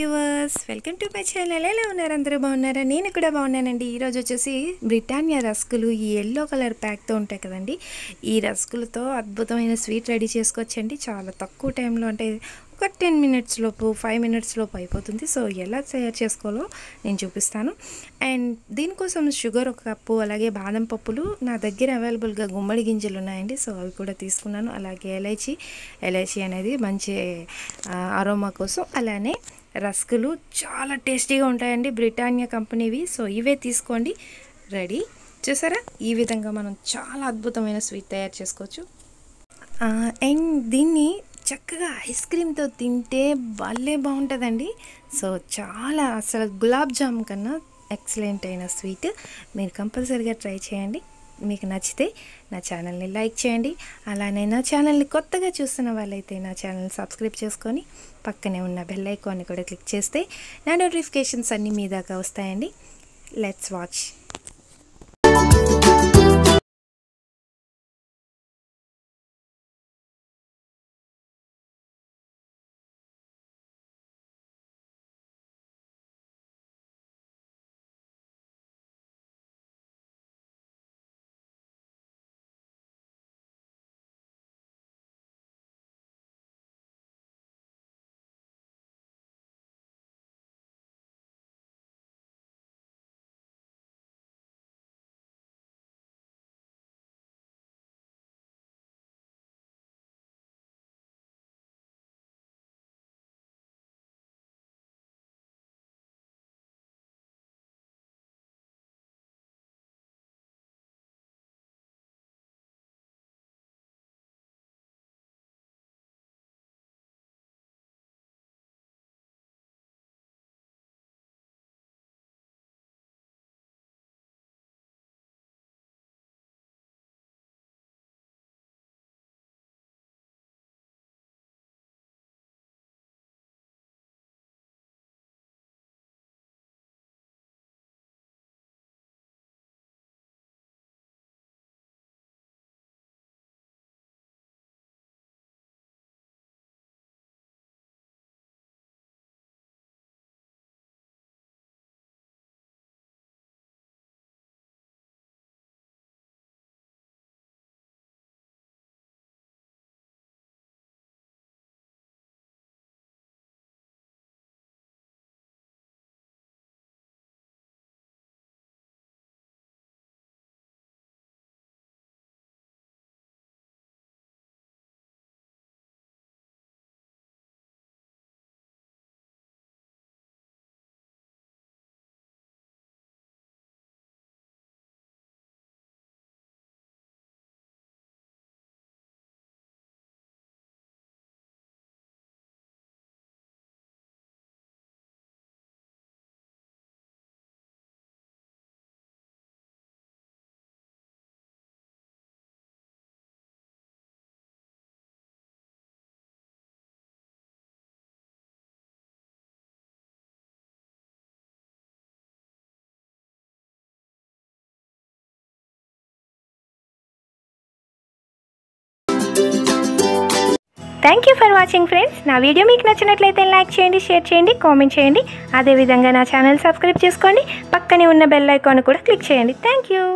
Viewers, welcome to my channel. ఎలా ఉన్నారు? అందరూ బాగున్నారా? నేను కూడా బాగున్నానండి. ఈరోజు వచ్చేసి బ్రిటానియా రస్కులు ఈ ఎల్లో కలర్ ప్యాక్తో ఉంటాయి కదండి. ఈ రస్కులతో అద్భుతమైన స్వీట్ రెడీ చేసుకోవచ్చండి. చాలా తక్కువ టైంలో, అంటే ఒక 10 మినిట్స్ లోపు 5 మినిట్స్ లోపు అయిపోతుంది. సో ఎలా తయారు చేసుకోవాలో నేను చూపిస్తాను. అండ్ దీనికోసం షుగర్ 1 కప్పు, అలాగే బాదం పప్పులు నా దగ్గర అవైలబుల్గా గుమ్మడి గింజలు ఉన్నాయండి. సో అవి కూడా తీసుకున్నాను. అలాగే ఎలైచి అనేది మంచి అరోమా కోసం. అలానే రస్కులు చాలా టేస్టీగా ఉంటాయండి, బ్రిటానియా కంపెనీవి. సో ఇవే తీసుకోండి. రెడీ చూసారా? ఈ విధంగా మనం చాలా అద్భుతమైన స్వీట్ తయారు చేసుకోవచ్చు. అండ్ దీన్ని చక్కగా ఐస్ క్రీమ్తో తింటే భలే బాగుంటుందండి. సో చాలా అసలు గులాబ్ జామ్ కన్నా ఎక్సలెంట్ అయిన స్వీట్. మీరు కంపల్సరీగా ట్రై చేయండి. మీకు నచ్చితే నా ఛానల్ని లైక్ చేయండి. అలానే నా ఛానల్ని కొత్తగా చూస్తున్న వాళ్ళైతే నా ఛానల్ని సబ్స్క్రైబ్ చేసుకొని పక్కనే ఉన్న బెల్ ఐకాన్ని కూడా క్లిక్ చేస్తే నా నోటిఫికేషన్స్ అన్నీ మీ దాకా వస్తాయండి. Let's watch. Thank you for watching friends. నా వీడియో మీకు నచ్చినట్లయితే లైక్ చేయండి, షేర్ చేయండి, కామెంట్ చేయండి. అదేవిధంగా నా ఛానల్ సబ్స్క్రైబ్ చేసుకోండి. పక్కనే ఉన్న బెల్ ఐకాన్ కూడా క్లిక్ చేయండి. Thank you.